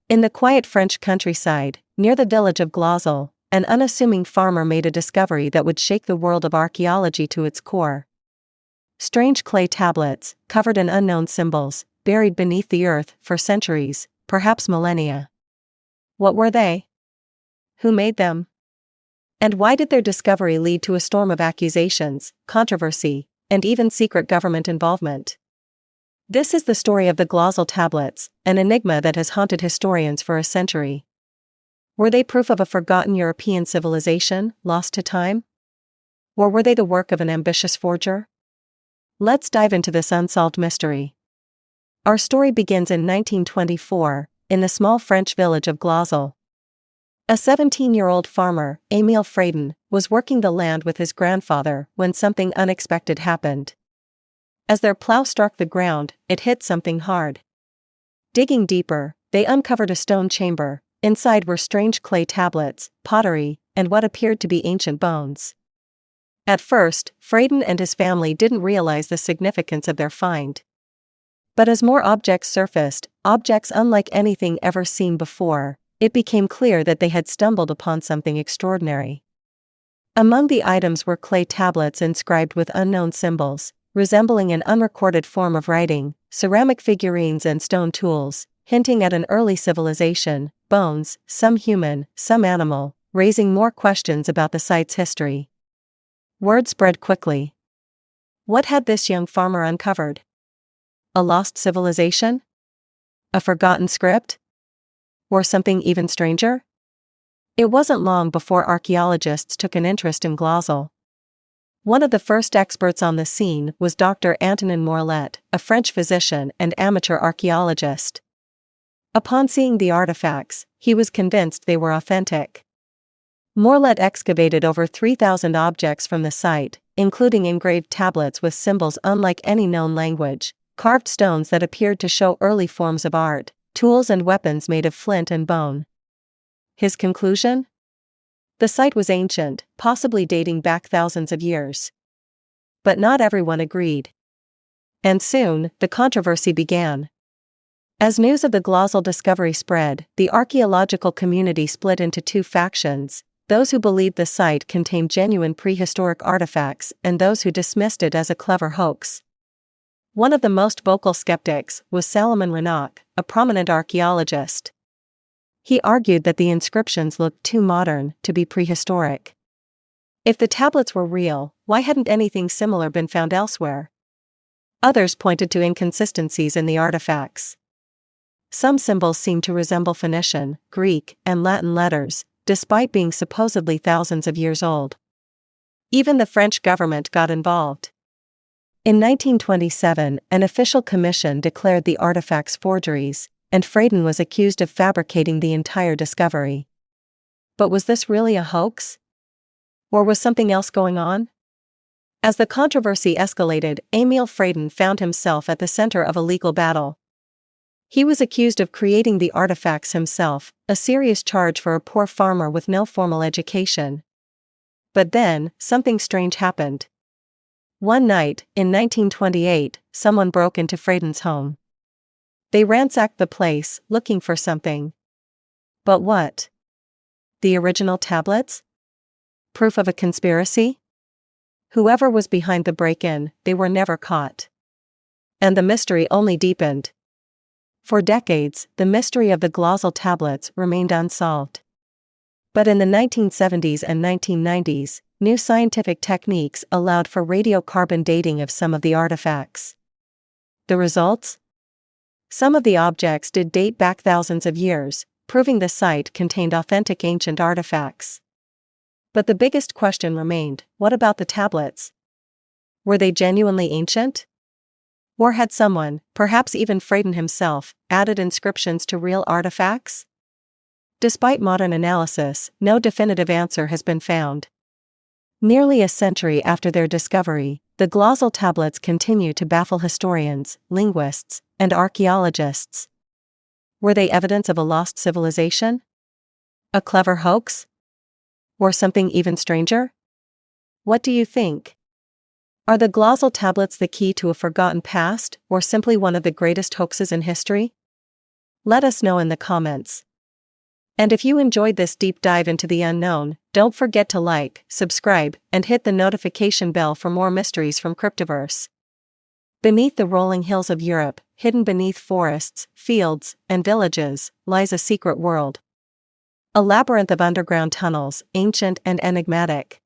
In the quiet French countryside, near the village of Glosel, an unassuming farmer made a discovery that would shake the world of archaeology to its core. Strange clay tablets, covered in unknown symbols, buried beneath the earth for centuries, perhaps millennia. What were they? Who made them? And why did their discovery lead to a storm of accusations, controversy, and even secret government involvement? This is the story of the Glosel tablets, an enigma that has haunted historians for a century. Were they proof of a forgotten European civilization, lost to time? Or were they the work of an ambitious forger? Let's dive into this unsolved mystery. Our story begins in 1924, in the small French village of Glosel. A 17-year-old farmer, Émile Fradin, was working the land with his grandfather when something unexpected happened. As their plow struck the ground, it hit something hard. Digging deeper, they uncovered a stone chamber. Inside were strange clay tablets, pottery, and what appeared to be ancient bones. At first, Fradin and his family didn't realize the significance of their find. But as more objects surfaced, objects unlike anything ever seen before, it became clear that they had stumbled upon something extraordinary. Among the items were clay tablets inscribed with unknown symbols, resembling an unrecorded form of writing, ceramic figurines and stone tools, hinting at an early civilization, bones, some human, some animal, raising more questions about the site's history. Word spread quickly. What had this young farmer uncovered? A lost civilization? A forgotten script? Or something even stranger? It wasn't long before archaeologists took an interest in Glosel. One of the first experts on the scene was Dr. Antonin Morlet, a French physician and amateur archaeologist. Upon seeing the artifacts, he was convinced they were authentic. Morlet excavated over 3,000 objects from the site, including engraved tablets with symbols unlike any known language, carved stones that appeared to show early forms of art, tools and weapons made of flint and bone. His conclusion? The site was ancient, possibly dating back thousands of years. But not everyone agreed. And soon, the controversy began. As news of the Glosel discovery spread, the archaeological community split into two factions: those who believed the site contained genuine prehistoric artifacts and those who dismissed it as a clever hoax. One of the most vocal skeptics was Salomon Reinach, a prominent archaeologist. He argued that the inscriptions looked too modern to be prehistoric. If the tablets were real, why hadn't anything similar been found elsewhere? Others pointed to inconsistencies in the artifacts. Some symbols seemed to resemble Phoenician, Greek, and Latin letters, despite being supposedly thousands of years old. Even the French government got involved. In 1927, an official commission declared the artifacts forgeries, and Fradin was accused of fabricating the entire discovery. But was this really a hoax? Or was something else going on? As the controversy escalated, Émile Fradin found himself at the center of a legal battle. He was accused of creating the artifacts himself, a serious charge for a poor farmer with no formal education. But then, something strange happened. One night, in 1928, someone broke into Fradin's home. They ransacked the place, looking for something. But what? The original tablets? Proof of a conspiracy? Whoever was behind the break-in, they were never caught. And the mystery only deepened. For decades, the mystery of the Glosel tablets remained unsolved. But in the 1970s and 1990s, new scientific techniques allowed for radiocarbon dating of some of the artifacts. The results? Some of the objects did date back thousands of years, proving the site contained authentic ancient artifacts. But the biggest question remained: what about the tablets? Were they genuinely ancient? Or had someone, perhaps even Fradin himself, added inscriptions to real artifacts? Despite modern analysis, no definitive answer has been found. Nearly a century after their discovery, the Glosel tablets continue to baffle historians, linguists, and archaeologists. Were they evidence of a lost civilization? A clever hoax? Or something even stranger? What do you think? Are the Glosel tablets the key to a forgotten past, or simply one of the greatest hoaxes in history? Let us know in the comments. And if you enjoyed this deep dive into the unknown, don't forget to like, subscribe, and hit the notification bell for more mysteries from Cryptiverse. Beneath the rolling hills of Europe, hidden beneath forests, fields, and villages, lies a secret world. A labyrinth of underground tunnels, ancient and enigmatic.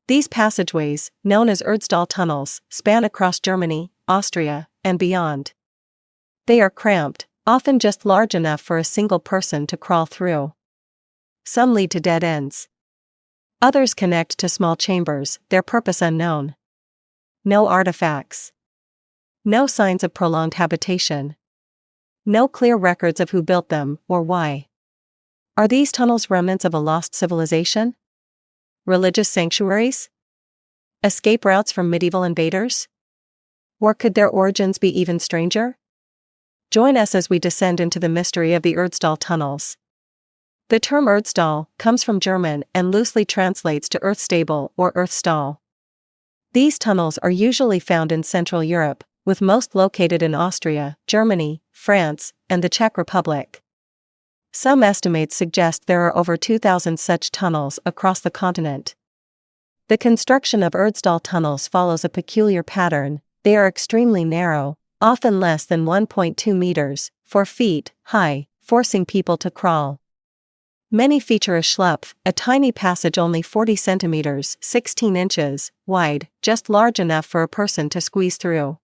These passageways, known as Erdstall tunnels, span across Germany, Austria, and beyond. They are cramped, often just large enough for a single person to crawl through. Some lead to dead ends. Others connect to small chambers, their purpose unknown. No artifacts. No signs of prolonged habitation. No clear records of who built them or why. Are these tunnels remnants of a lost civilization? Religious sanctuaries? Escape routes from medieval invaders? Or could their origins be even stranger? Join us as we descend into the mystery of the Erdstall tunnels. The term Erdstall comes from German and loosely translates to earth stable or earth stall. These tunnels are usually found in Central Europe, with most located in Austria, Germany, France, and the Czech Republic. Some estimates suggest there are over 2,000 such tunnels across the continent. The construction of Erdstall tunnels follows a peculiar pattern. They are extremely narrow, often less than 1.2 meters, 4 feet, high, forcing people to crawl. Many feature a schlupf, a tiny passage only 40 centimeters, 16 inches, wide, just large enough for a person to squeeze through.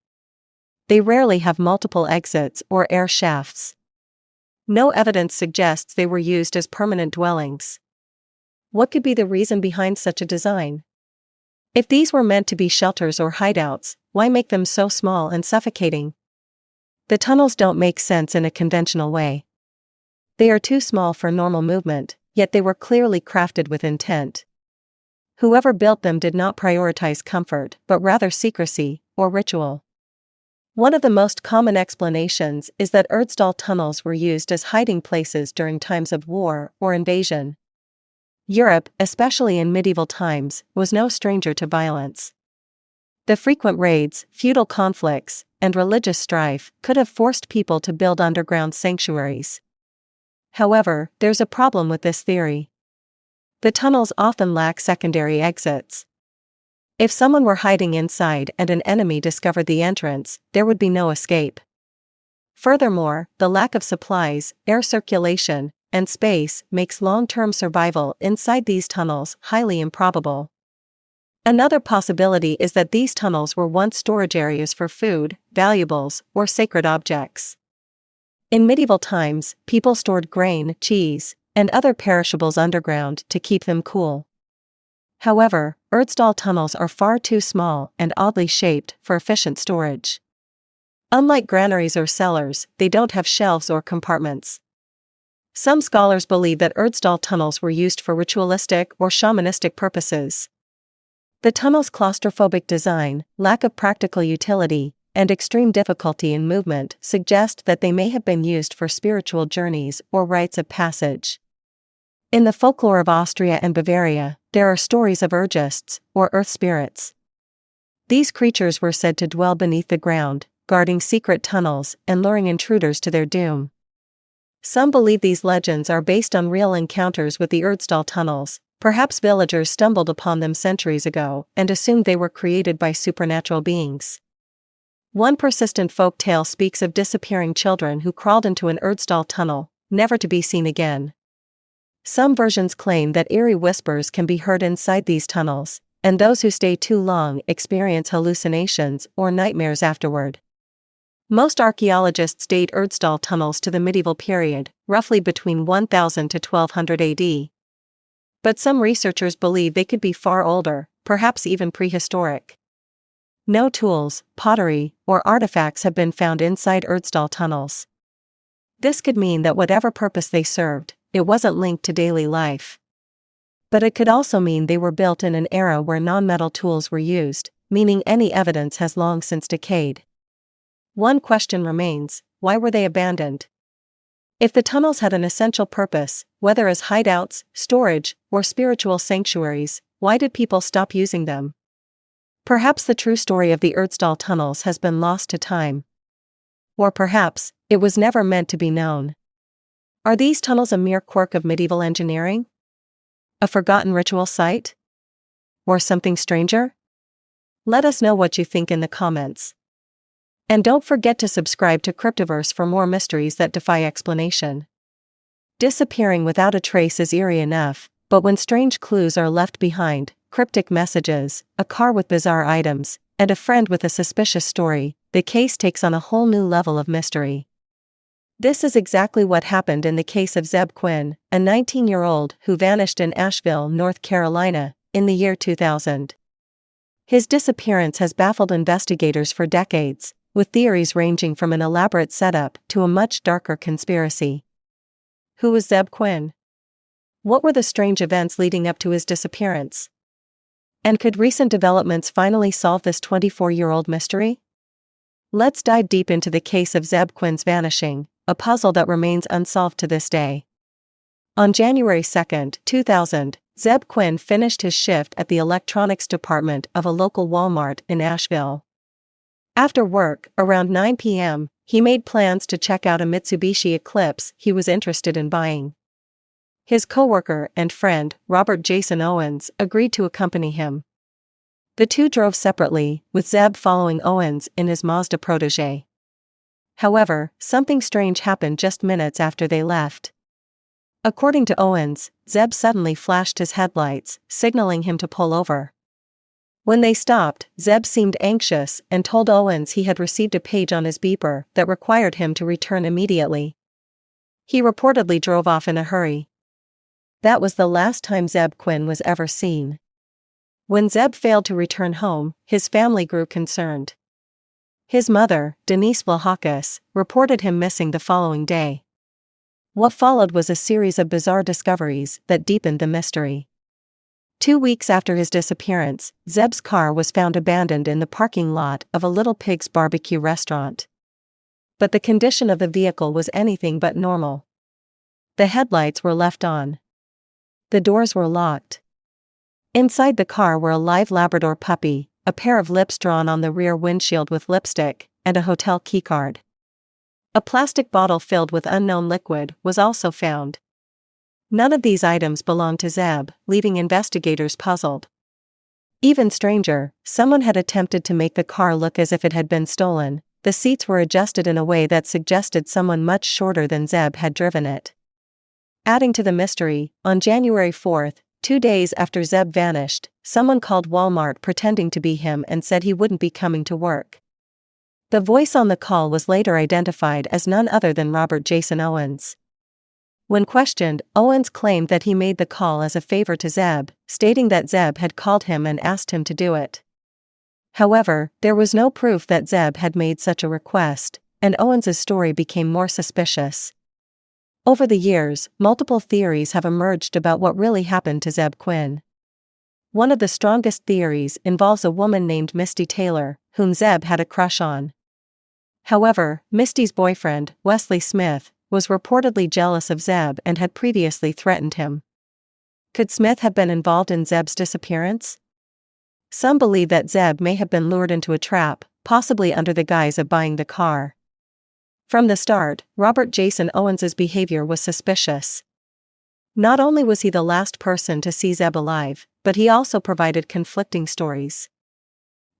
They rarely have multiple exits or air shafts. No evidence suggests they were used as permanent dwellings. What could be the reason behind such a design? If these were meant to be shelters or hideouts, why make them so small and suffocating? The tunnels don't make sense in a conventional way. They are too small for normal movement, yet they were clearly crafted with intent. Whoever built them did not prioritize comfort, but rather secrecy or ritual. One of the most common explanations is that Erdstall tunnels were used as hiding places during times of war or invasion. Europe, especially in medieval times, was no stranger to violence. The frequent raids, feudal conflicts, and religious strife could have forced people to build underground sanctuaries. However, there's a problem with this theory. The tunnels often lack secondary exits. If someone were hiding inside and an enemy discovered the entrance, there would be no escape. Furthermore, the lack of supplies, air circulation, and space makes long-term survival inside these tunnels highly improbable. Another possibility is that these tunnels were once storage areas for food, valuables, or sacred objects. In medieval times, people stored grain, cheese, and other perishables underground to keep them cool. However, Erdstall tunnels are far too small and oddly shaped for efficient storage. Unlike granaries or cellars, they don't have shelves or compartments. Some scholars believe that Erdstall tunnels were used for ritualistic or shamanistic purposes. The tunnel's claustrophobic design, lack of practical utility, and extreme difficulty in movement suggest that they may have been used for spiritual journeys or rites of passage. In the folklore of Austria and Bavaria, there are stories of Urgists, or earth spirits. These creatures were said to dwell beneath the ground, guarding secret tunnels and luring intruders to their doom. Some believe these legends are based on real encounters with the Erdstall tunnels. Perhaps villagers stumbled upon them centuries ago and assumed they were created by supernatural beings. One persistent folk tale speaks of disappearing children who crawled into an Erdstall tunnel, never to be seen again. Some versions claim that eerie whispers can be heard inside these tunnels, and those who stay too long experience hallucinations or nightmares afterward. Most archaeologists date Erdstall tunnels to the medieval period, roughly between 1000 to 1200 AD. But some researchers believe they could be far older, perhaps even prehistoric. No tools, pottery, or artifacts have been found inside Erdstall tunnels. This could mean that whatever purpose they served, it wasn't linked to daily life. But it could also mean they were built in an era where non-metal tools were used, meaning any evidence has long since decayed. One question remains: why were they abandoned? If the tunnels had an essential purpose, whether as hideouts, storage, or spiritual sanctuaries, why did people stop using them? Perhaps the true story of the Erdstall tunnels has been lost to time. Or perhaps, it was never meant to be known. Are these tunnels a mere quirk of medieval engineering? A forgotten ritual site? Or something stranger? Let us know what you think in the comments. And don't forget to subscribe to Cryptiverse for more mysteries that defy explanation. Disappearing without a trace is eerie enough, but when strange clues are left behind, cryptic messages, a car with bizarre items, and a friend with a suspicious story, the case takes on a whole new level of mystery. This is exactly what happened in the case of Zeb Quinn, a 19-year-old who vanished in Asheville, North Carolina, in the year 2000. His disappearance has baffled investigators for decades, with theories ranging from an elaborate setup to a much darker conspiracy. Who was Zeb Quinn? What were the strange events leading up to his disappearance? And could recent developments finally solve this 24-year-old mystery? Let's dive deep into the case of Zeb Quinn's vanishing, a puzzle that remains unsolved to this day. On January 2, 2000, Zeb Quinn finished his shift at the electronics department of a local Walmart in Asheville. After work, around 9 p.m., he made plans to check out a Mitsubishi Eclipse he was interested in buying. His coworker and friend, Robert Jason Owens, agreed to accompany him. The two drove separately, with Zeb following Owens in his Mazda Protege. However, something strange happened just minutes after they left. According to Owens, Zeb suddenly flashed his headlights, signaling him to pull over. When they stopped, Zeb seemed anxious and told Owens he had received a page on his beeper that required him to return immediately. He reportedly drove off in a hurry. That was the last time Zeb Quinn was ever seen. When Zeb failed to return home, his family grew concerned. His mother, Denise Vlahakis, reported him missing the following day. What followed was a series of bizarre discoveries that deepened the mystery. 2 weeks after his disappearance, Zeb's car was found abandoned in the parking lot of a Little Pig's barbecue restaurant. But the condition of the vehicle was anything but normal. The headlights were left on. The doors were locked. Inside the car were a live Labrador puppy, a pair of lips drawn on the rear windshield with lipstick, and a hotel keycard. A plastic bottle filled with unknown liquid was also found. None of these items belonged to Zeb, leaving investigators puzzled. Even stranger, someone had attempted to make the car look as if it had been stolen. The seats were adjusted in a way that suggested someone much shorter than Zeb had driven it. Adding to the mystery, on January 4, 2 days after Zeb vanished, someone called Walmart pretending to be him and said he wouldn't be coming to work. The voice on the call was later identified as none other than Robert Jason Owens. When questioned, Owens claimed that he made the call as a favor to Zeb, stating that Zeb had called him and asked him to do it. However, there was no proof that Zeb had made such a request, and Owens's story became more suspicious. Over the years, multiple theories have emerged about what really happened to Zeb Quinn. One of the strongest theories involves a woman named Misty Taylor, whom Zeb had a crush on. However, Misty's boyfriend, Wesley Smith, was reportedly jealous of Zeb and had previously threatened him. Could Smith have been involved in Zeb's disappearance? Some believe that Zeb may have been lured into a trap, possibly under the guise of buying the car. From the start, Robert Jason Owens's behavior was suspicious. Not only was he the last person to see Zeb alive, but he also provided conflicting stories.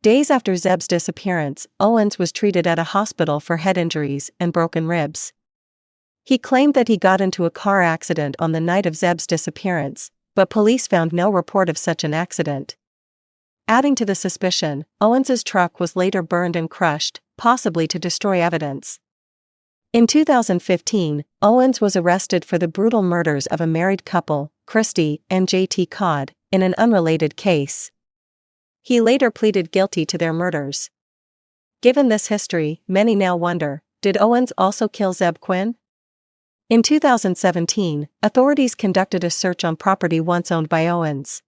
Days after Zeb's disappearance, Owens was treated at a hospital for head injuries and broken ribs. He claimed that he got into a car accident on the night of Zeb's disappearance, but police found no report of such an accident. Adding to the suspicion, Owens's truck was later burned and crushed, possibly to destroy evidence. In 2015, Owens was arrested for the brutal murders of a married couple, Christy and J.T. Codd, in an unrelated case. He later pleaded guilty to their murders. Given this history, many now wonder, did Owens also kill Zeb Quinn? In 2017, authorities conducted a search on property once owned by Owens.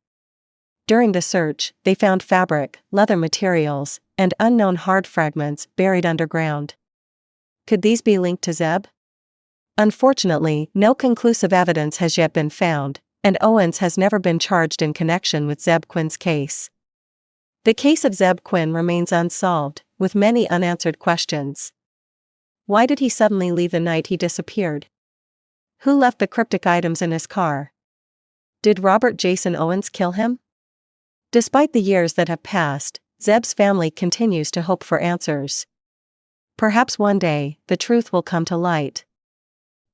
During the search, they found fabric, leather materials, and unknown hard fragments buried underground. Could these be linked to Zeb? Unfortunately, no conclusive evidence has yet been found, and Owens has never been charged in connection with Zeb Quinn's case. The case of Zeb Quinn remains unsolved, with many unanswered questions. Why did he suddenly leave the night he disappeared? Who left the cryptic items in his car? Did Robert Jason Owens kill him? Despite the years that have passed, Zeb's family continues to hope for answers. Perhaps one day, the truth will come to light.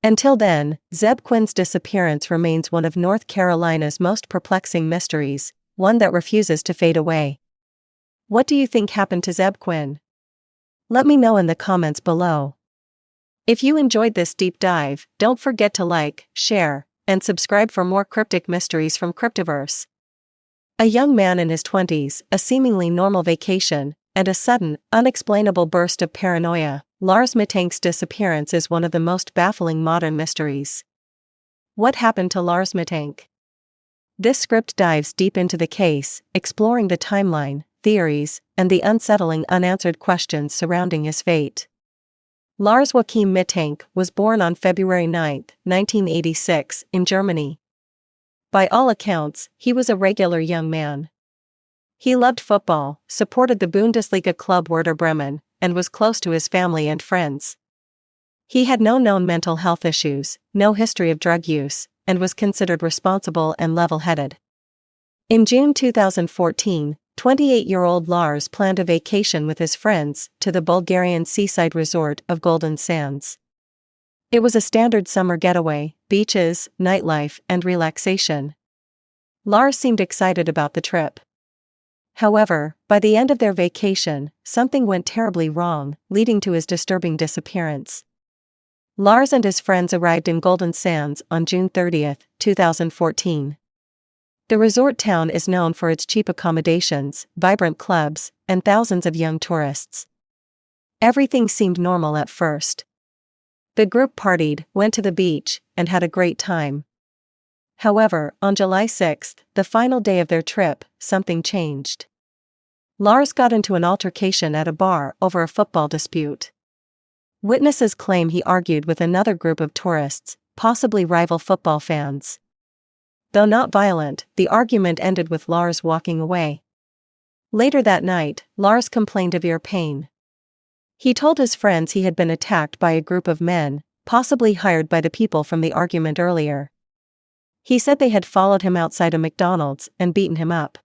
Until then, Zeb Quinn's disappearance remains one of North Carolina's most perplexing mysteries, one that refuses to fade away. What do you think happened to Zeb Quinn? Let me know in the comments below. If you enjoyed this deep dive, don't forget to like, share, and subscribe for more cryptic mysteries from Cryptiverse. A young man in his 20s, a seemingly normal vacation, and a sudden, unexplainable burst of paranoia, Lars Mittank's disappearance is one of the most baffling modern mysteries. What happened to Lars Mittank? This script dives deep into the case, exploring the timeline, theories, and the unsettling unanswered questions surrounding his fate. Lars Joachim Mittank was born on February 9, 1986, in Germany. By all accounts, he was a regular young man. He loved football, supported the Bundesliga club Werder Bremen, and was close to his family and friends. He had no known mental health issues, no history of drug use, and was considered responsible and level-headed. In June 2014, 28-year-old Lars planned a vacation with his friends to the Bulgarian seaside resort of Golden Sands. It was a standard summer getaway, beaches, nightlife, and relaxation. Lars seemed excited about the trip. However, by the end of their vacation, something went terribly wrong, leading to his disturbing disappearance. Lars and his friends arrived in Golden Sands on June 30, 2014. The resort town is known for its cheap accommodations, vibrant clubs, and thousands of young tourists. Everything seemed normal at first. The group partied, went to the beach, and had a great time. However, on July 6, the final day of their trip, something changed. Lars got into an altercation at a bar over a football dispute. Witnesses claim he argued with another group of tourists, possibly rival football fans. Though not violent, the argument ended with Lars walking away. Later that night, Lars complained of ear pain. He told his friends he had been attacked by a group of men, possibly hired by the people from the argument earlier. He said they had followed him outside a McDonald's and beaten him up.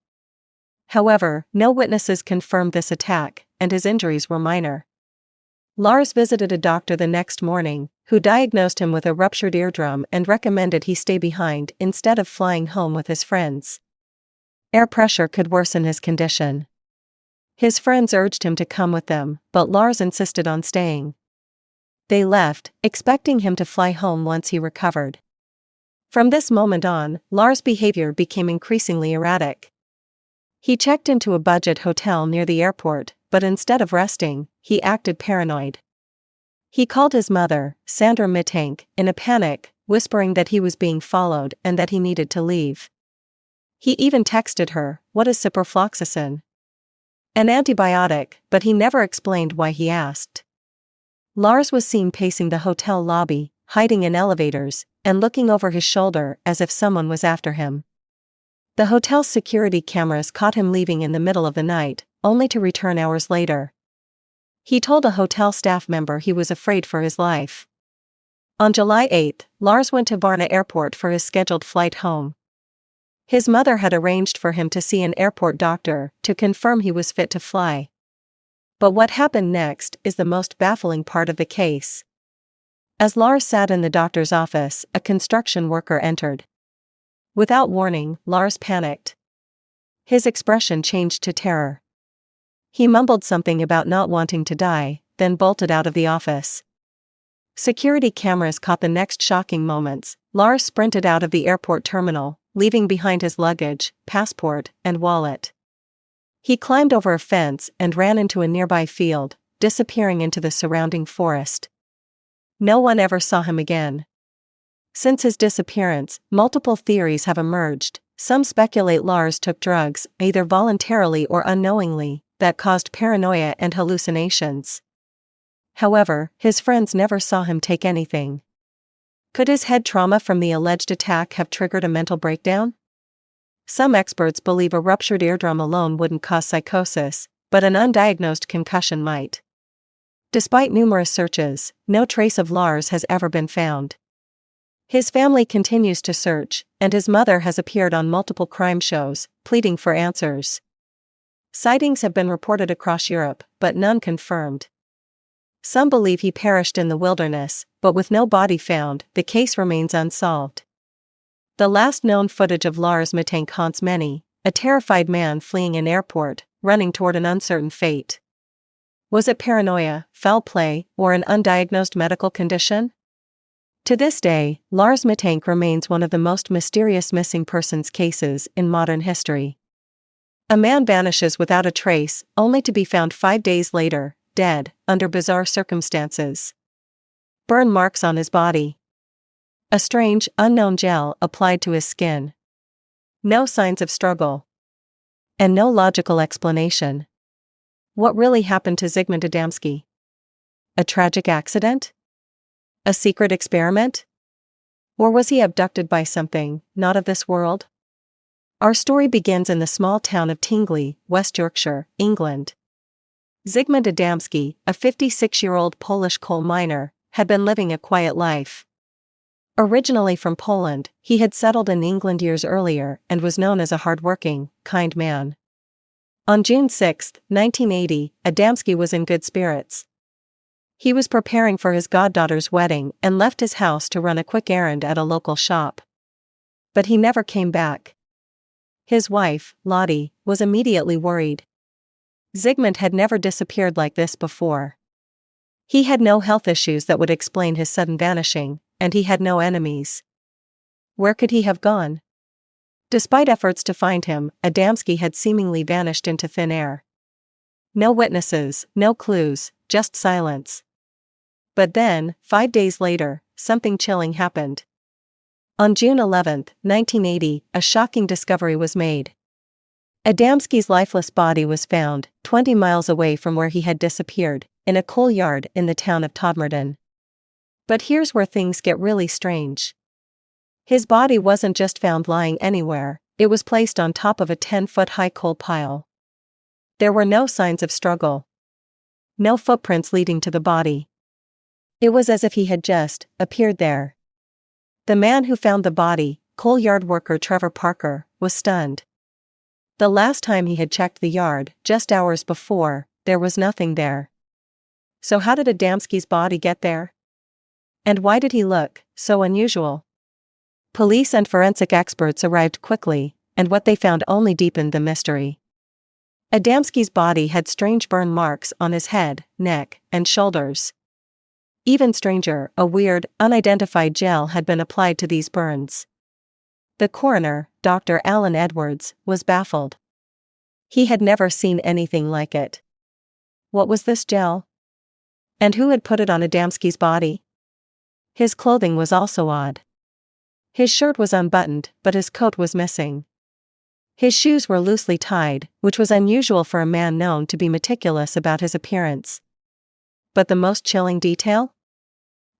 However, no witnesses confirmed this attack, and his injuries were minor. Lars visited a doctor the next morning, who diagnosed him with a ruptured eardrum and recommended he stay behind instead of flying home with his friends. Air pressure could worsen his condition. His friends urged him to come with them, but Lars insisted on staying. They left, expecting him to fly home once he recovered. From this moment on, Lars' behavior became increasingly erratic. He checked into a budget hotel near the airport, but instead of resting, he acted paranoid. He called his mother, Sandra Mittank, in a panic, whispering that he was being followed and that he needed to leave. He even texted her, "What is ciprofloxacin?" An antibiotic, but he never explained why he asked. Lars was seen pacing the hotel lobby, hiding in elevators, and looking over his shoulder as if someone was after him. The hotel's security cameras caught him leaving in the middle of the night, only to return hours later. He told a hotel staff member he was afraid for his life. On July 8, Lars went to Varna Airport for his scheduled flight home. His mother had arranged for him to see an airport doctor to confirm he was fit to fly. But what happened next is the most baffling part of the case. As Lars sat in the doctor's office, a construction worker entered. Without warning, Lars panicked. His expression changed to terror. He mumbled something about not wanting to die, then bolted out of the office. Security cameras caught the next shocking moments. Lars sprinted out of the airport terminal, leaving behind his luggage, passport, and wallet. He climbed over a fence and ran into a nearby field, disappearing into the surrounding forest. No one ever saw him again. Since his disappearance, multiple theories have emerged. Some speculate Lars took drugs, either voluntarily or unknowingly, that caused paranoia and hallucinations. However, his friends never saw him take anything. Could his head trauma from the alleged attack have triggered a mental breakdown? Some experts believe a ruptured eardrum alone wouldn't cause psychosis, but an undiagnosed concussion might. Despite numerous searches, no trace of Lars has ever been found. His family continues to search, and his mother has appeared on multiple crime shows, pleading for answers. Sightings have been reported across Europe, but none confirmed. Some believe he perished in the wilderness, but with no body found, the case remains unsolved. The last known footage of Lars Mittank haunts many, a terrified man fleeing an airport, running toward an uncertain fate. Was it paranoia, foul play, or an undiagnosed medical condition? To this day, Lars Mittank remains one of the most mysterious missing persons cases in modern history. A man vanishes without a trace, only to be found 5 days later, dead, under bizarre circumstances. Burn marks on his body. A strange, unknown gel applied to his skin. No signs of struggle. And no logical explanation. What really happened to Zygmunt Adamski? A tragic accident? A secret experiment? Or was he abducted by something not of this world? Our story begins in the small town of Tingley, West Yorkshire, England. Zygmunt Adamski, a 56-year-old Polish coal miner, had been living a quiet life. Originally from Poland, he had settled in England years earlier and was known as a hard-working, kind man. On June 6, 1980, Adamski was in good spirits. He was preparing for his goddaughter's wedding and left his house to run a quick errand at a local shop. But he never came back. His wife, Lottie, was immediately worried. Zygmunt had never disappeared like this before. He had no health issues that would explain his sudden vanishing, and he had no enemies. Where could he have gone? Despite efforts to find him, Adamski had seemingly vanished into thin air. No witnesses, no clues, just silence. But then, 5 days later, something chilling happened. On June 11, 1980, a shocking discovery was made. Adamski's lifeless body was found, 20 miles away from where he had disappeared, in a coal yard in the town of Todmorden. But here's where things get really strange. His body wasn't just found lying anywhere, it was placed on top of a 10-foot-high coal pile. There were no signs of struggle. No footprints leading to the body. It was as if he had just appeared there. The man who found the body, coal yard worker Trevor Parker, was stunned. The last time he had checked the yard, just hours before, there was nothing there. So how did Adamski's body get there? And why did he look so unusual? Police and forensic experts arrived quickly, and what they found only deepened the mystery. Adamski's body had strange burn marks on his head, neck, and shoulders. Even stranger, a weird, unidentified gel had been applied to these burns. The coroner, Dr. Alan Edwards, was baffled. He had never seen anything like it. What was this gel? And who had put it on Adamski's body? His clothing was also odd. His shirt was unbuttoned, but his coat was missing. His shoes were loosely tied, which was unusual for a man known to be meticulous about his appearance. But the most chilling detail?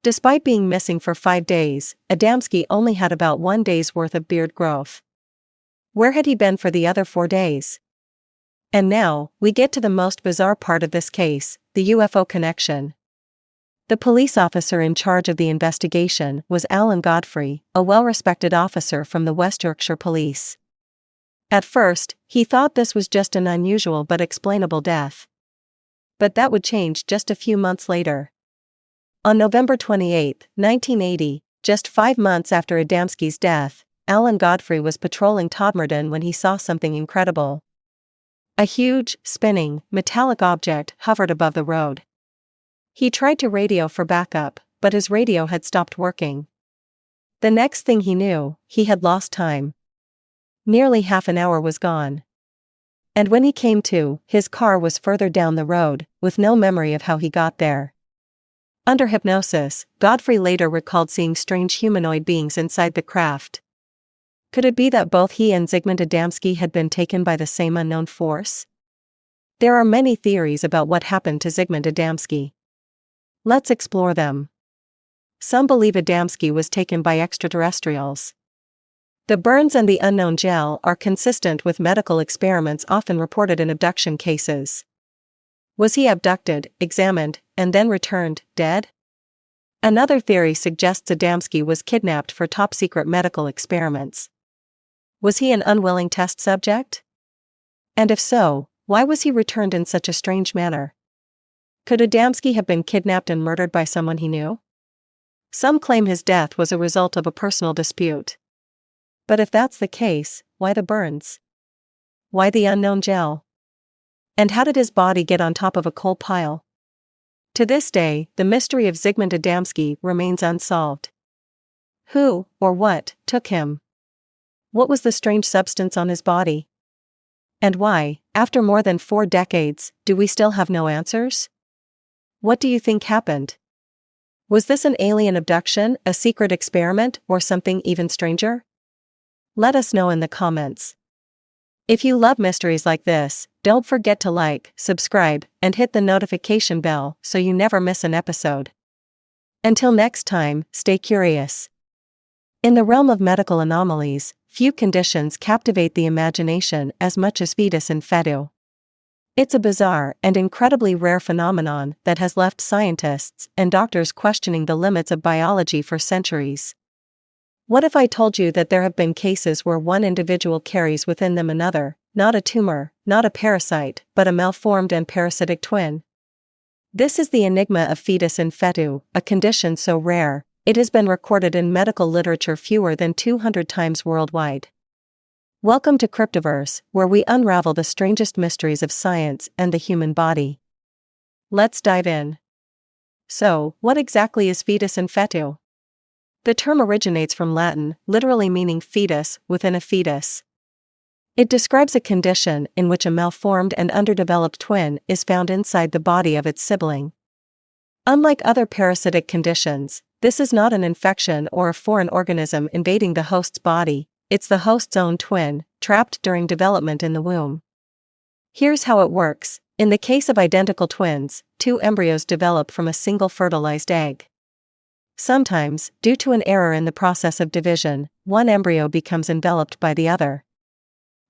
Despite being missing for 5 days, Adamski only had about 1 day's worth of beard growth. Where had he been for the other 4 days? And now, we get to the most bizarre part of this case, the UFO connection. The police officer in charge of the investigation was Alan Godfrey, a well-respected officer from the West Yorkshire Police. At first, he thought this was just an unusual but explainable death. But that would change just a few months later. On November 28, 1980, just 5 months after Adamski's death, Alan Godfrey was patrolling Todmorden when he saw something incredible. A huge, spinning, metallic object hovered above the road. He tried to radio for backup, but his radio had stopped working. The next thing he knew, he had lost time. Nearly half an hour was gone. And when he came to, his car was further down the road, with no memory of how he got there. Under hypnosis, Godfrey later recalled seeing strange humanoid beings inside the craft. Could it be that both he and Zygmunt Adamski had been taken by the same unknown force? There are many theories about what happened to Zygmunt Adamski. Let's explore them. Some believe Adamski was taken by extraterrestrials. The burns and the unknown gel are consistent with medical experiments often reported in abduction cases. Was he abducted, examined, and then returned, dead? Another theory suggests Adamski was kidnapped for top-secret medical experiments. Was he an unwilling test subject? And if so, why was he returned in such a strange manner? Could Adamski have been kidnapped and murdered by someone he knew? Some claim his death was a result of a personal dispute. But if that's the case, why the burns? Why the unknown gel? And how did his body get on top of a coal pile? To this day, the mystery of Zygmunt Adamski remains unsolved. Who, or what, took him? What was the strange substance on his body? And why, after more than 4 decades, do we still have no answers? What do you think happened? Was this an alien abduction, a secret experiment, or something even stranger? Let us know in the comments. If you love mysteries like this, don't forget to like, subscribe, and hit the notification bell so you never miss an episode. Until next time, stay curious. In the realm of medical anomalies, few conditions captivate the imagination as much as fetus in fetu. It's a bizarre and incredibly rare phenomenon that has left scientists and doctors questioning the limits of biology for centuries. What if I told you that there have been cases where one individual carries within them another, not a tumor, not a parasite, but a malformed and parasitic twin? This is the enigma of fetus in fetu, a condition so rare, it has been recorded in medical literature fewer than 200 times worldwide. Welcome to Cryptiverse, where we unravel the strangest mysteries of science and the human body. Let's dive in. So, what exactly is fetus in fetu? The term originates from Latin, literally meaning fetus within a fetus. It describes a condition in which a malformed and underdeveloped twin is found inside the body of its sibling. Unlike other parasitic conditions, this is not an infection or a foreign organism invading the host's body, it's the host's own twin, trapped during development in the womb. Here's how it works. In the case of identical twins, 2 embryos develop from a single fertilized egg. Sometimes, due to an error in the process of division, one embryo becomes enveloped by the other.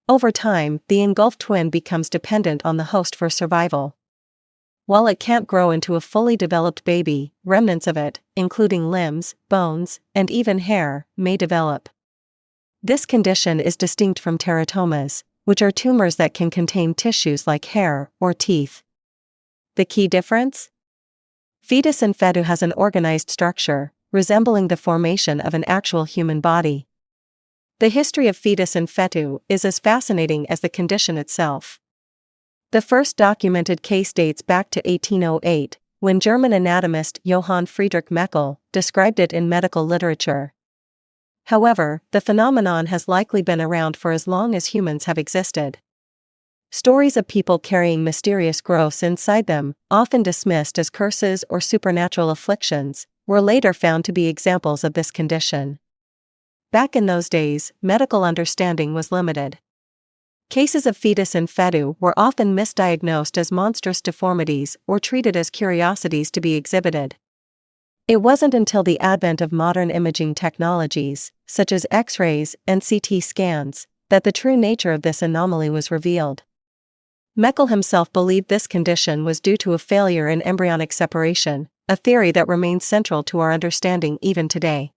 Over time, the engulfed twin becomes dependent on the host for survival. While it can't grow into a fully developed baby, remnants of it, including limbs, bones, and even hair, may develop. This condition is distinct from teratomas, which are tumors that can contain tissues like hair or teeth. The key difference? Fetus in fetu has an organized structure, resembling the formation of an actual human body. The history of fetus in fetu is as fascinating as the condition itself. The first documented case dates back to 1808, when German anatomist Johann Friedrich Meckel described it in medical literature. However, the phenomenon has likely been around for as long as humans have existed. Stories of people carrying mysterious growths inside them, often dismissed as curses or supernatural afflictions, were later found to be examples of this condition. Back in those days, medical understanding was limited. Cases of fetus in fetu were often misdiagnosed as monstrous deformities or treated as curiosities to be exhibited. It wasn't until the advent of modern imaging technologies, such as X-rays and CT scans, that the true nature of this anomaly was revealed. Meckel himself believed this condition was due to a failure in embryonic separation, a theory that remains central to our understanding even today.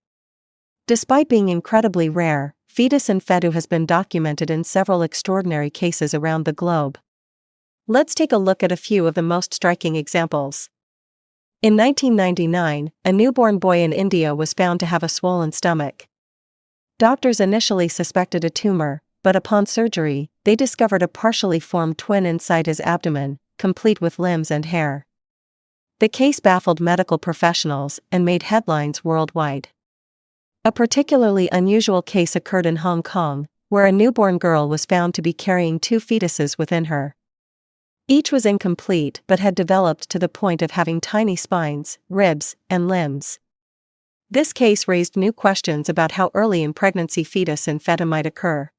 Despite being incredibly rare, fetus in fetu has been documented in several extraordinary cases around the globe. Let's take a look at a few of the most striking examples. In 1999, a newborn boy in India was found to have a swollen stomach. Doctors initially suspected a tumor, but upon surgery, they discovered a partially formed twin inside his abdomen, complete with limbs and hair. The case baffled medical professionals and made headlines worldwide. A particularly unusual case occurred in Hong Kong, where a newborn girl was found to be carrying 2 fetuses within her. Each was incomplete but had developed to the point of having tiny spines, ribs, and limbs. This case raised new questions about how early in pregnancy fetus in fetu might occur.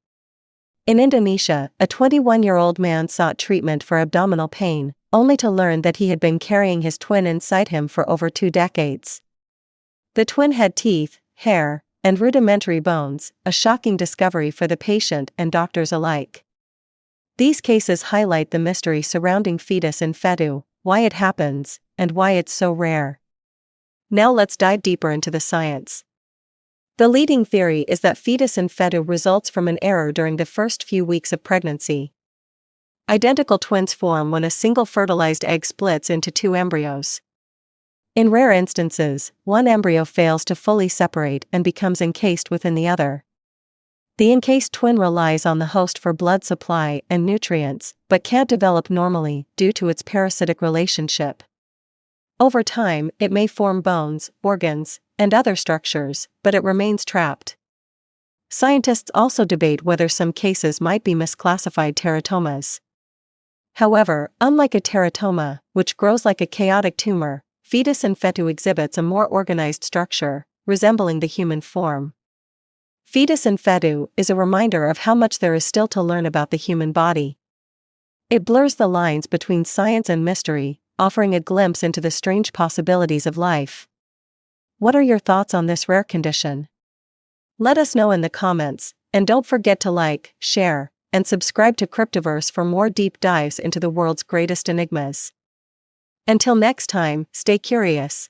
In Indonesia, a 21-year-old man sought treatment for abdominal pain, only to learn that he had been carrying his twin inside him for over 2 decades. The twin had teeth, hair, and rudimentary bones, a shocking discovery for the patient and doctors alike. These cases highlight the mystery surrounding fetus in fetu, why it happens, and why it's so rare. Now let's dive deeper into the science. The leading theory is that fetus in fetu results from an error during the first few weeks of pregnancy. Identical twins form when a single fertilized egg splits into two embryos. In rare instances, one embryo fails to fully separate and becomes encased within the other. The encased twin relies on the host for blood supply and nutrients, but can't develop normally due to its parasitic relationship. Over time, it may form bones, organs, and other structures, but it remains trapped. Scientists also debate whether some cases might be misclassified teratomas. However, unlike a teratoma, which grows like a chaotic tumor, fetus in fetu exhibits a more organized structure, resembling the human form. Fetus in fetu is a reminder of how much there is still to learn about the human body. It blurs the lines between science and mystery, offering a glimpse into the strange possibilities of life. What are your thoughts on this rare condition? Let us know in the comments, and don't forget to like, share, and subscribe to Cryptiverse for more deep dives into the world's greatest enigmas. Until next time, stay curious.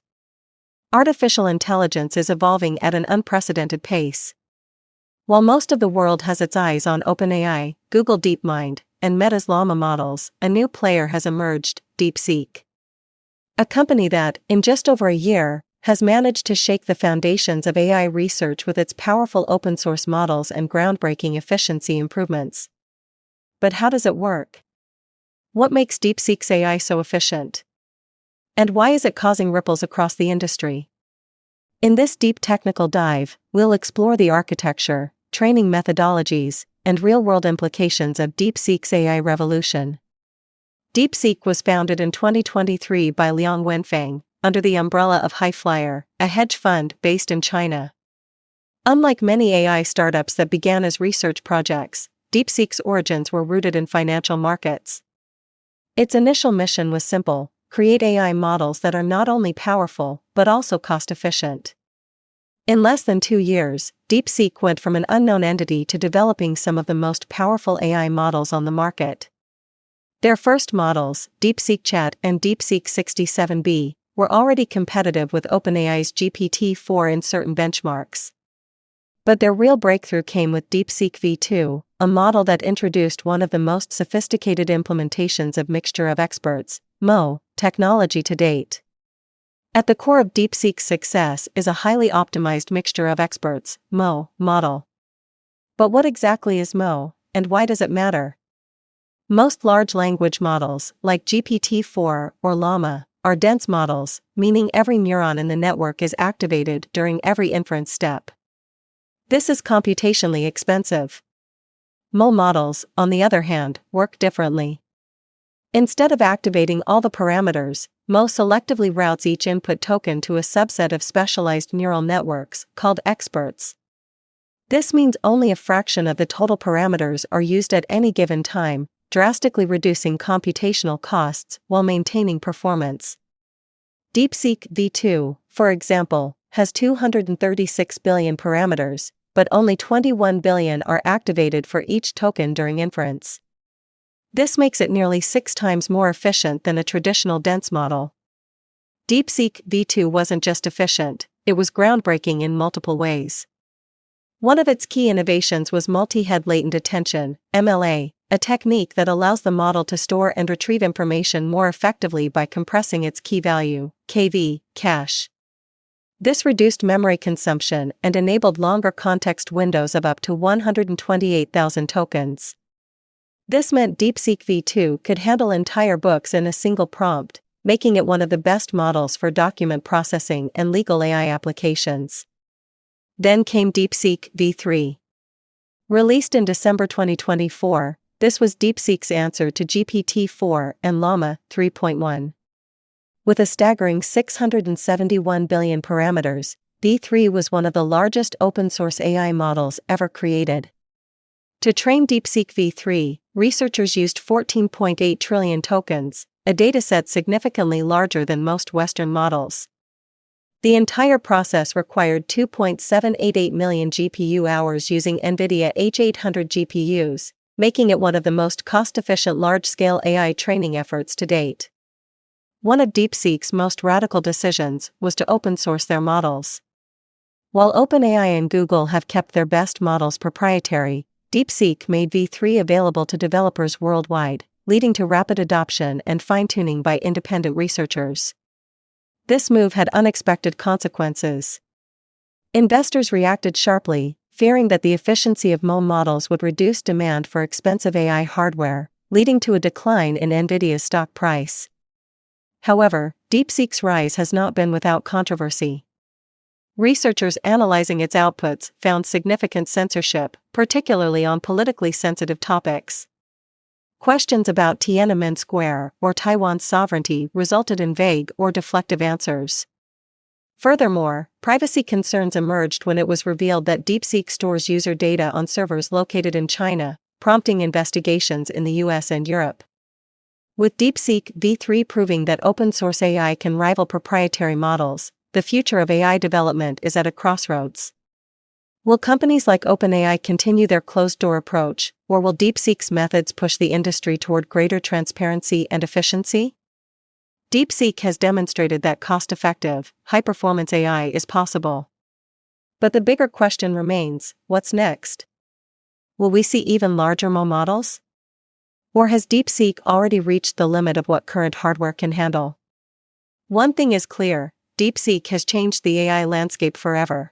Artificial intelligence is evolving at an unprecedented pace. While most of the world has its eyes on OpenAI, Google DeepMind, and Meta's Llama models, a new player has emerged, DeepSeek. A company that, in just over a year, has managed to shake the foundations of AI research with its powerful open-source models and groundbreaking efficiency improvements. But how does it work? What makes DeepSeek's AI so efficient? And why is it causing ripples across the industry? In this deep technical dive, we'll explore the architecture, training methodologies, and real-world implications of DeepSeek's AI revolution. DeepSeek was founded in 2023 by Liang Wenfeng, under the umbrella of Highflyer, a hedge fund based in China. Unlike many AI startups that began as research projects, DeepSeek's origins were rooted in financial markets. Its initial mission was simple: create AI models that are not only powerful, but also cost-efficient. In less than 2 years, DeepSeek went from an unknown entity to developing some of the most powerful AI models on the market. Their first models, DeepSeek Chat and DeepSeek 67B, were already competitive with OpenAI's GPT-4 in certain benchmarks. But their real breakthrough came with DeepSeek V2, a model that introduced one of the most sophisticated implementations of mixture of experts, MO, technology to date. At the core of DeepSeek's success is a highly optimized mixture of experts, MO, model. But what exactly is MO, and why does it matter? Most large language models, like GPT-4 or Llama, are dense models, meaning every neuron in the network is activated during every inference step. This is computationally expensive. MO models, on the other hand, work differently. Instead of activating all the parameters, MO selectively routes each input token to a subset of specialized neural networks, called experts. This means only a fraction of the total parameters are used at any given time, drastically reducing computational costs while maintaining performance. DeepSeek V2, for example, has 236 billion parameters, but only 21 billion are activated for each token during inference. This makes it nearly 6 times more efficient than a traditional dense model. DeepSeek V2 wasn't just efficient, it was groundbreaking in multiple ways. One of its key innovations was multi-head latent attention, MLA, a technique that allows the model to store and retrieve information more effectively by compressing its key value, KV, cache. This reduced memory consumption and enabled longer context windows of up to 128,000 tokens. This meant DeepSeek V2 could handle entire books in a single prompt, making it one of the best models for document processing and legal AI applications. Then came DeepSeek V3. Released in December 2024, this was DeepSeek's answer to GPT-4 and Llama 3.1. With a staggering 671 billion parameters, V3 was one of the largest open-source AI models ever created. To train DeepSeek V3, researchers used 14.8 trillion tokens, a dataset significantly larger than most Western models. The entire process required 2.788 million GPU hours using NVIDIA H800 GPUs, making it one of the most cost-efficient large-scale AI training efforts to date. One of DeepSeek's most radical decisions was to open source their models. While OpenAI and Google have kept their best models proprietary, DeepSeek made V3 available to developers worldwide, leading to rapid adoption and fine-tuning by independent researchers. This move had unexpected consequences. Investors reacted sharply, fearing that the efficiency of MO models would reduce demand for expensive AI hardware, leading to a decline in NVIDIA's stock price. However, DeepSeek's rise has not been without controversy. Researchers analyzing its outputs found significant censorship, particularly on politically sensitive topics. Questions about Tiananmen Square or Taiwan's sovereignty resulted in vague or deflective answers. Furthermore, privacy concerns emerged when it was revealed that DeepSeek stores user data on servers located in China, prompting investigations in the US and Europe. With DeepSeek V3 proving that open-source AI can rival proprietary models, the future of AI development is at a crossroads. Will companies like OpenAI continue their closed-door approach, or will DeepSeek's methods push the industry toward greater transparency and efficiency? DeepSeek has demonstrated that cost-effective, high-performance AI is possible. But the bigger question remains, what's next? Will we see even larger MO models? Or has DeepSeek already reached the limit of what current hardware can handle? One thing is clear, DeepSeek has changed the AI landscape forever.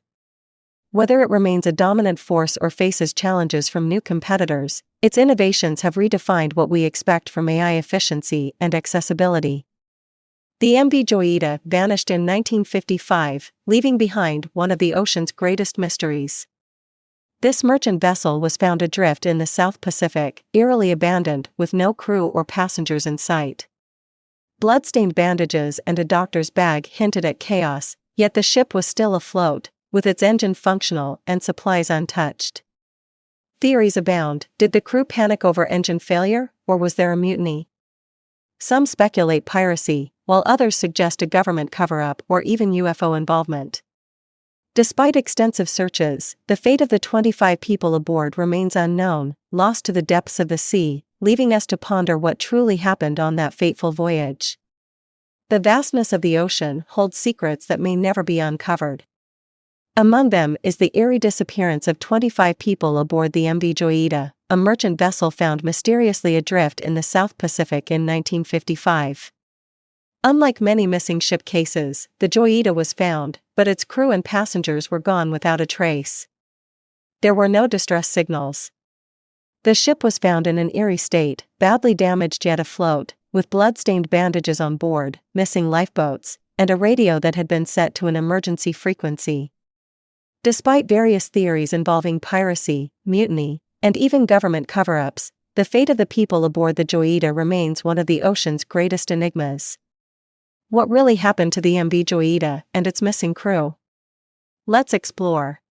Whether it remains a dominant force or faces challenges from new competitors, its innovations have redefined what we expect from AI efficiency and accessibility. The MV Joyita vanished in 1955, leaving behind one of the ocean's greatest mysteries. This merchant vessel was found adrift in the South Pacific, eerily abandoned with no crew or passengers in sight. Blood-stained bandages and a doctor's bag hinted at chaos, yet the ship was still afloat, with its engine functional and supplies untouched. Theories abound. Did the crew panic over engine failure, or was there a mutiny? Some speculate piracy, while others suggest a government cover-up or even UFO involvement. Despite extensive searches, the fate of the 25 people aboard remains unknown, lost to the depths of the sea, leaving us to ponder what truly happened on that fateful voyage. The vastness of the ocean holds secrets that may never be uncovered. Among them is the eerie disappearance of 25 people aboard the MV Joyita, a merchant vessel found mysteriously adrift in the South Pacific in 1955. Unlike many missing ship cases, the Joyita was found, but its crew and passengers were gone without a trace. There were no distress signals. The ship was found in an eerie state, badly damaged yet afloat, with blood-stained bandages on board, missing lifeboats, and a radio that had been set to an emergency frequency. Despite various theories involving piracy, mutiny, and even government cover-ups, the fate of the people aboard the Joyita remains one of the ocean's greatest enigmas. What really happened to the MV Joyita and its missing crew? Let's explore.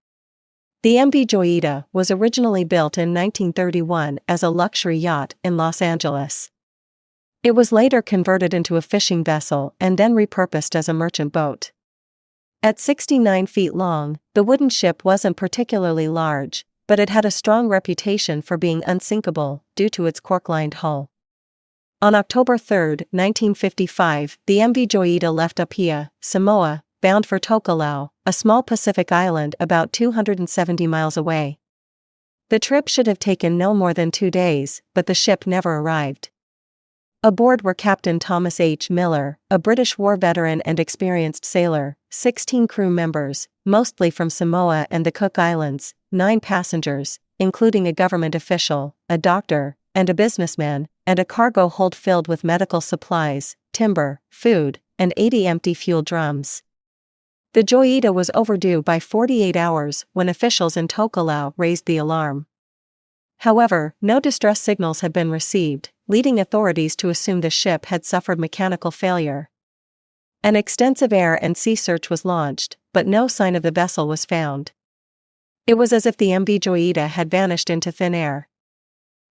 The MV Joyita was originally built in 1931 as a luxury yacht in Los Angeles. It was later converted into a fishing vessel and then repurposed as a merchant boat. At 69 feet long, the wooden ship wasn't particularly large, but it had a strong reputation for being unsinkable due to its cork-lined hull. On October 3, 1955, the MV Joyita left Apia, Samoa, bound for Tokelau, a small Pacific island about 270 miles away. The trip should have taken no more than 2 days, but the ship never arrived. Aboard were Captain Thomas H. Miller, a British war veteran and experienced sailor, 16 crew members, mostly from Samoa and the Cook Islands, 9 passengers, including a government official, a doctor, and a businessman, and a cargo hold filled with medical supplies, timber, food, and 80 empty fuel drums. The Joyita was overdue by 48 hours when officials in Tokelau raised the alarm. However, no distress signals had been received, leading authorities to assume the ship had suffered mechanical failure. An extensive air and sea search was launched, but no sign of the vessel was found. It was as if the MV Joyita had vanished into thin air.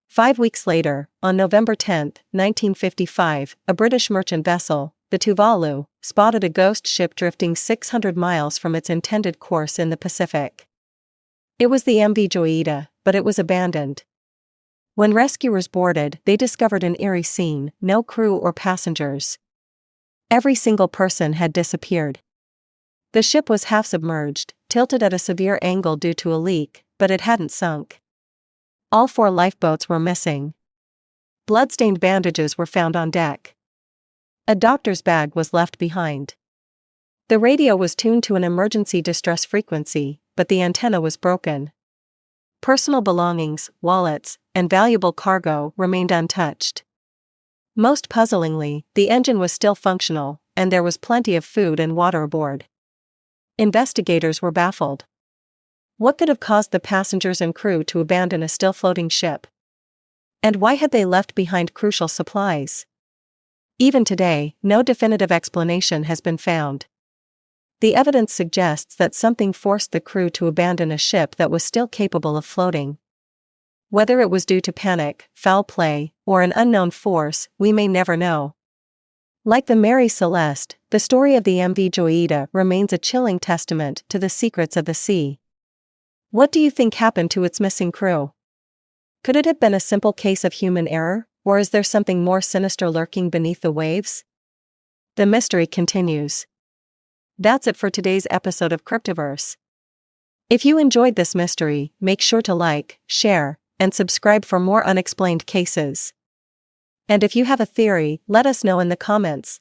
5 weeks later, on November 10, 1955, a British merchant vessel, the Tuvalu, spotted a ghost ship drifting 600 miles from its intended course in the Pacific. It was the MV Joyita, but it was abandoned. When rescuers boarded, they discovered an eerie scene: no crew or passengers. Every single person had disappeared. The ship was half submerged, tilted at a severe angle due to a leak, but it hadn't sunk. All 4 lifeboats were missing. Blood-stained bandages were found on deck. A doctor's bag was left behind. The radio was tuned to an emergency distress frequency, but the antenna was broken. Personal belongings, wallets, and valuable cargo remained untouched. Most puzzlingly, the engine was still functional, and there was plenty of food and water aboard. Investigators were baffled. What could have caused the passengers and crew to abandon a still-floating ship? And why had they left behind crucial supplies? Even today, no definitive explanation has been found. The evidence suggests that something forced the crew to abandon a ship that was still capable of floating. Whether it was due to panic, foul play, or an unknown force, we may never know. Like the Mary Celeste, the story of the MV Joyita remains a chilling testament to the secrets of the sea. What do you think happened to its missing crew? Could it have been a simple case of human error, or is there something more sinister lurking beneath the waves? The mystery continues. That's it for today's episode of Cryptiverse. If you enjoyed this mystery, make sure to like, share, and subscribe for more unexplained cases. And if you have a theory, let us know in the comments.